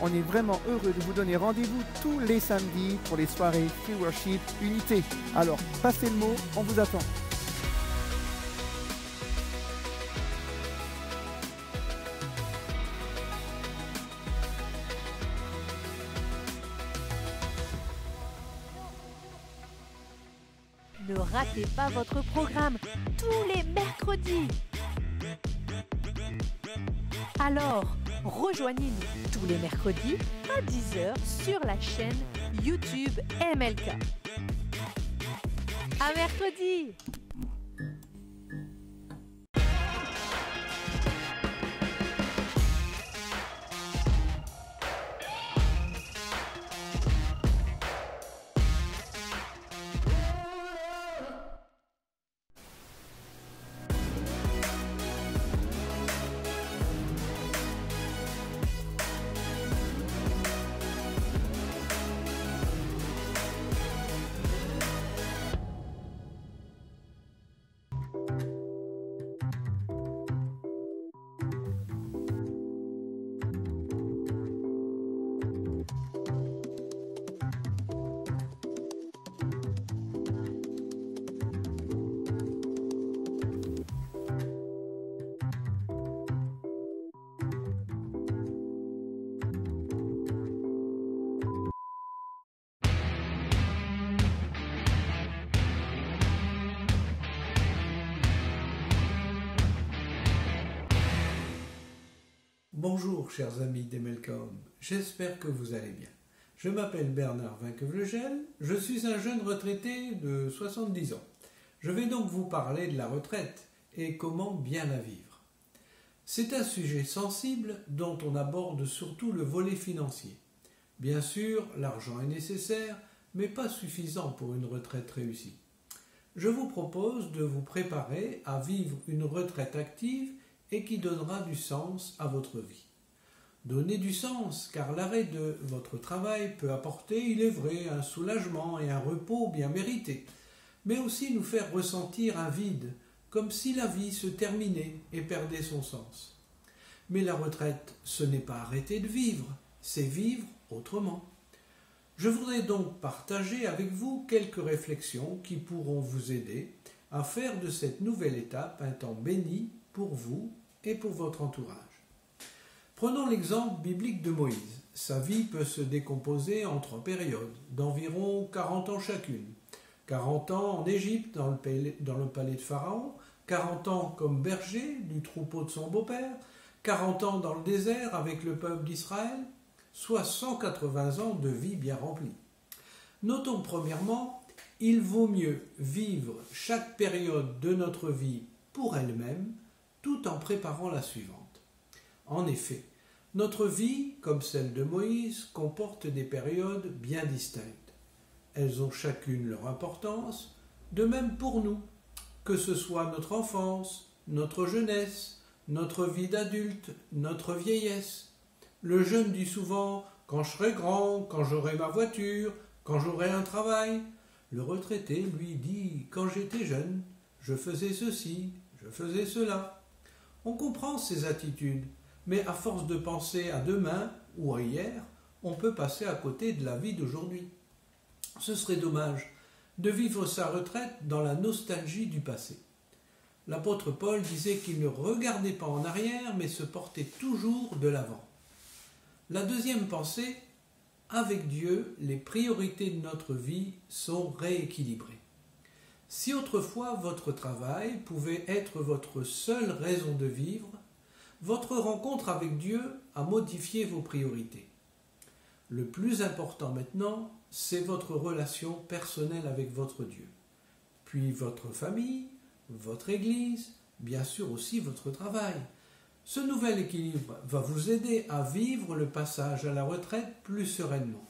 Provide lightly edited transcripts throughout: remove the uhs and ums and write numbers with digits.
On est vraiment heureux de vous donner rendez-vous tous les samedis pour les soirées Free Worship Unité. Alors, passez le mot, on vous attend. Ne ratez pas votre programme tous les mercredis. Alors, rejoignez-nous tous les mercredis à 10 h sur la chaîne YouTube MLK. À mercredi! Bonjour chers amis d'Emelcom, j'espère que vous allez bien. Je m'appelle Bernard Vinquevlegel, je suis un jeune retraité de 70 ans. Je vais donc vous parler de la retraite et comment bien la vivre. C'est un sujet sensible dont on aborde surtout le volet financier. Bien sûr, l'argent est nécessaire, mais pas suffisant pour une retraite réussie. Je vous propose de vous préparer à vivre une retraite active et qui donnera du sens à votre vie. Donnez du sens, car l'arrêt de votre travail peut apporter, il est vrai, un soulagement et un repos bien mérités, mais aussi nous faire ressentir un vide, comme si la vie se terminait et perdait son sens. Mais la retraite, ce n'est pas arrêter de vivre, c'est vivre autrement. Je voudrais donc partager avec vous quelques réflexions qui pourront vous aider à faire de cette nouvelle étape un temps béni pour vous et pour votre entourage. Prenons l'exemple biblique de Moïse. Sa vie peut se décomposer en 3 périodes, d'environ 40 ans chacune. 40 ans en Égypte, dans le palais de Pharaon, 40 ans comme berger du troupeau de son beau-père, 40 ans dans le désert avec le peuple d'Israël, soit 180 ans de vie bien remplie. Notons premièrement, il vaut mieux vivre chaque période de notre vie pour elle-même, tout en préparant la suivante. En effet, notre vie, comme celle de Moïse, comporte des périodes bien distinctes. Elles ont chacune leur importance, de même pour nous, que ce soit notre enfance, notre jeunesse, notre vie d'adulte, notre vieillesse. Le jeune dit souvent « quand je serai grand, quand j'aurai ma voiture, quand j'aurai un travail ». Le retraité, lui, dit « quand j'étais jeune, je faisais ceci, je faisais cela ». On comprend ces attitudes, mais à force de penser à demain ou à hier, on peut passer à côté de la vie d'aujourd'hui. Ce serait dommage de vivre sa retraite dans la nostalgie du passé. L'apôtre Paul disait qu'il ne regardait pas en arrière, mais se portait toujours de l'avant. La deuxième pensée, avec Dieu, les priorités de notre vie sont rééquilibrées. Si autrefois votre travail pouvait être votre seule raison de vivre, votre rencontre avec Dieu a modifié vos priorités. Le plus important maintenant, c'est votre relation personnelle avec votre Dieu, puis votre famille, votre Église, bien sûr aussi votre travail. Ce nouvel équilibre va vous aider à vivre le passage à la retraite plus sereinement.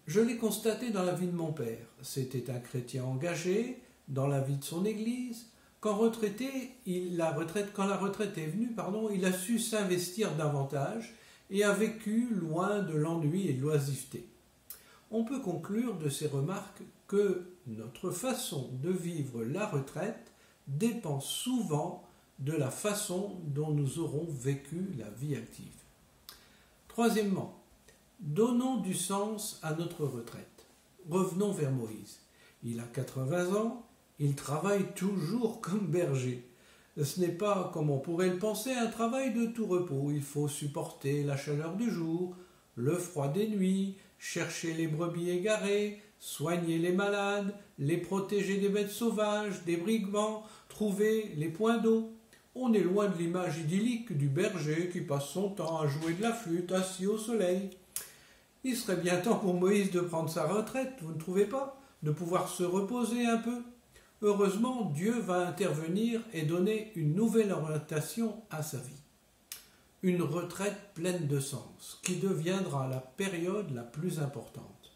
Je l'ai constaté dans la vie de mon père. C'était un chrétien engagé dans la vie de son Église. Quand la retraite est venue, il a su s'investir davantage et a vécu loin de l'ennui et de l'oisiveté. On peut conclure de ces remarques que notre façon de vivre la retraite dépend souvent de la façon dont nous aurons vécu la vie active. Troisièmement, donnons du sens à notre retraite. Revenons vers Moïse. Il a 80 ans, il travaille toujours comme berger. Ce n'est pas, comme on pourrait le penser, un travail de tout repos. Il faut supporter la chaleur du jour, le froid des nuits, chercher les brebis égarées, soigner les malades, les protéger des bêtes sauvages, des brigands, trouver les points d'eau. On est loin de l'image idyllique du berger qui passe son temps à jouer de la flûte assis au soleil. Il serait bien temps pour Moïse de prendre sa retraite, vous ne trouvez pas? De pouvoir se reposer un peu. Heureusement, Dieu va intervenir et donner une nouvelle orientation à sa vie. Une retraite pleine de sens, qui deviendra la période la plus importante.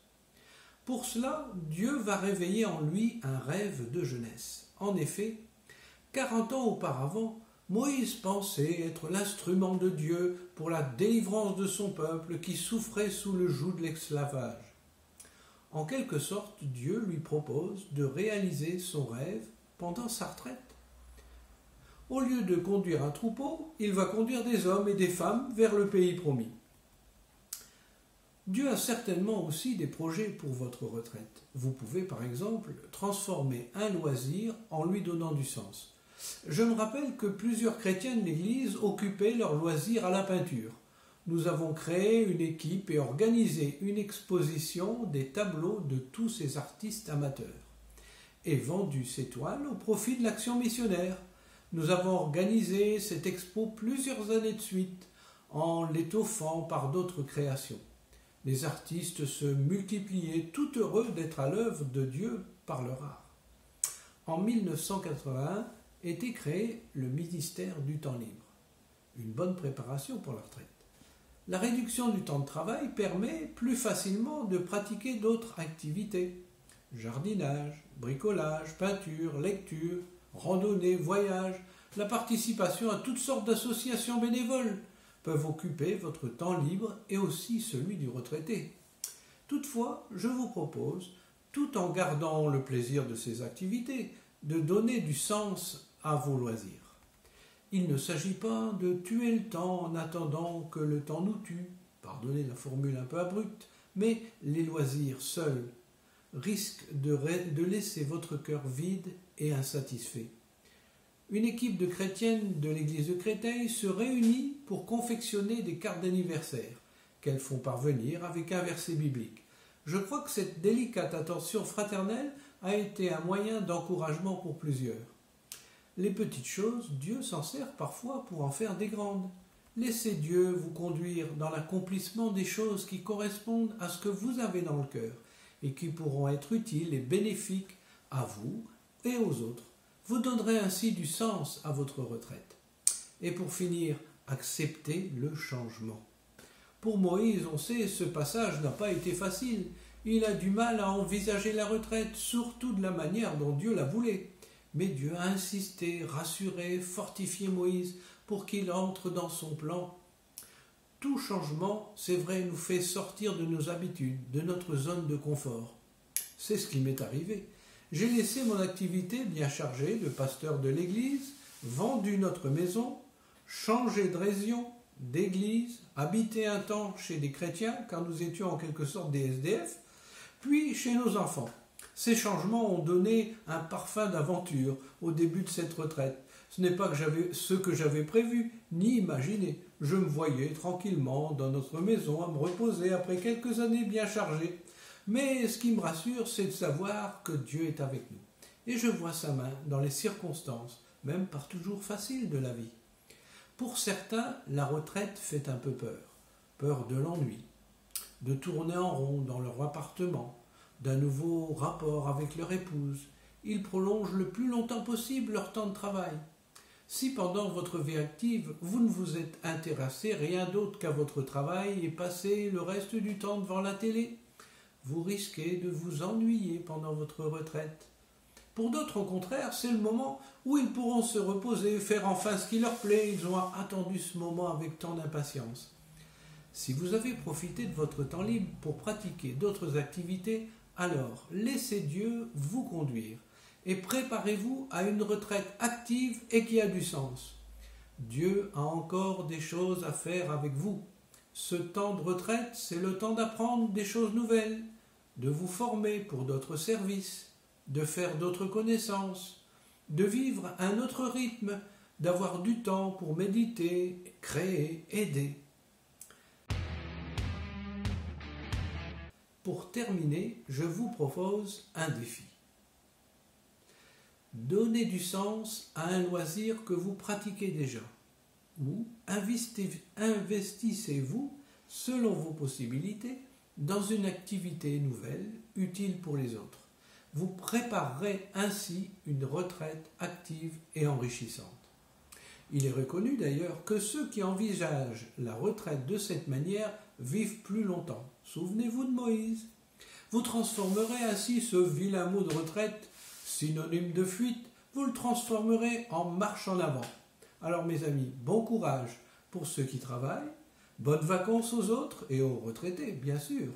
Pour cela, Dieu va réveiller en lui un rêve de jeunesse. En effet, 40 ans auparavant, Moïse pensait être l'instrument de Dieu pour la délivrance de son peuple qui souffrait sous le joug de l'esclavage. En quelque sorte, Dieu lui propose de réaliser son rêve pendant sa retraite. Au lieu de conduire un troupeau, il va conduire des hommes et des femmes vers le pays promis. Dieu a certainement aussi des projets pour votre retraite. Vous pouvez par exemple transformer un loisir en lui donnant du sens. Je me rappelle que plusieurs chrétiens de l'Église occupaient leur loisir à la peinture. Nous avons créé une équipe et organisé une exposition des tableaux de tous ces artistes amateurs et vendu ces toiles au profit de l'action missionnaire. Nous avons organisé cette expo plusieurs années de suite en l'étoffant par d'autres créations. Les artistes se multipliaient, tout heureux d'être à l'œuvre de Dieu par leur art. En 1981 était créé le ministère du temps libre. Une bonne préparation pour la retraite. La réduction du temps de travail permet plus facilement de pratiquer d'autres activités. Jardinage, bricolage, peinture, lecture, randonnée, voyage, la participation à toutes sortes d'associations bénévoles peuvent occuper votre temps libre et aussi celui du retraité. Toutefois, je vous propose, tout en gardant le plaisir de ces activités, de donner du sens à vos loisirs. Il ne s'agit pas de tuer le temps en attendant que le temps nous tue, pardonnez la formule un peu abrupte, mais les loisirs seuls risquent de laisser votre cœur vide et insatisfait. Une équipe de chrétiennes de l'église de Créteil se réunit pour confectionner des cartes d'anniversaire qu'elles font parvenir avec un verset biblique. Je crois que cette délicate attention fraternelle a été un moyen d'encouragement pour plusieurs. Les petites choses, Dieu s'en sert parfois pour en faire des grandes. Laissez Dieu vous conduire dans l'accomplissement des choses qui correspondent à ce que vous avez dans le cœur et qui pourront être utiles et bénéfiques à vous et aux autres. Vous donnerez ainsi du sens à votre retraite. Et pour finir, acceptez le changement. Pour Moïse, on sait, ce passage n'a pas été facile. Il a du mal à envisager la retraite, surtout de la manière dont Dieu la voulait. Mais Dieu a insisté, rassuré, fortifié Moïse pour qu'il entre dans son plan. Tout changement, c'est vrai, nous fait sortir de nos habitudes, de notre zone de confort. C'est ce qui m'est arrivé. J'ai laissé mon activité bien chargée de pasteur de l'église, vendu notre maison, changé de région, d'église, habité un temps chez des chrétiens, car nous étions en quelque sorte des SDF, puis chez nos enfants. Ces changements ont donné un parfum d'aventure au début de cette retraite. Ce n'est pas ce que j'avais prévu, ni imaginé. Je me voyais tranquillement dans notre maison à me reposer après quelques années bien chargées. Mais ce qui me rassure, c'est de savoir que Dieu est avec nous. Et je vois sa main dans les circonstances, même pas toujours faciles de la vie. Pour certains, la retraite fait un peu peur. Peur de l'ennui, de tourner en rond dans leur appartement, d'un nouveau rapport avec leur épouse. Ils prolongent le plus longtemps possible leur temps de travail. Si pendant votre vie active, vous ne vous êtes intéressé rien d'autre qu'à votre travail et passé le reste du temps devant la télé, vous risquez de vous ennuyer pendant votre retraite. Pour d'autres, au contraire, c'est le moment où ils pourront se reposer, faire enfin ce qui leur plaît. Ils ont attendu ce moment avec tant d'impatience. Si vous avez profité de votre temps libre pour pratiquer d'autres activités, alors laissez Dieu vous conduire et préparez-vous à une retraite active et qui a du sens. Dieu a encore des choses à faire avec vous. Ce temps de retraite, c'est le temps d'apprendre des choses nouvelles, de vous former pour d'autres services, de faire d'autres connaissances, de vivre un autre rythme, d'avoir du temps pour méditer, créer, aider. Pour terminer, je vous propose un défi. Donnez du sens à un loisir que vous pratiquez déjà, ou investissez-vous, selon vos possibilités, dans une activité nouvelle, utile pour les autres. Vous préparerez ainsi une retraite active et enrichissante. Il est reconnu d'ailleurs que ceux qui envisagent la retraite de cette manière vivent plus longtemps. Souvenez-vous de Moïse. Vous transformerez ainsi ce vilain mot de retraite, synonyme de fuite, vous le transformerez en marche en avant. Alors mes amis, bon courage pour ceux qui travaillent, bonnes vacances aux autres et aux retraités, bien sûr.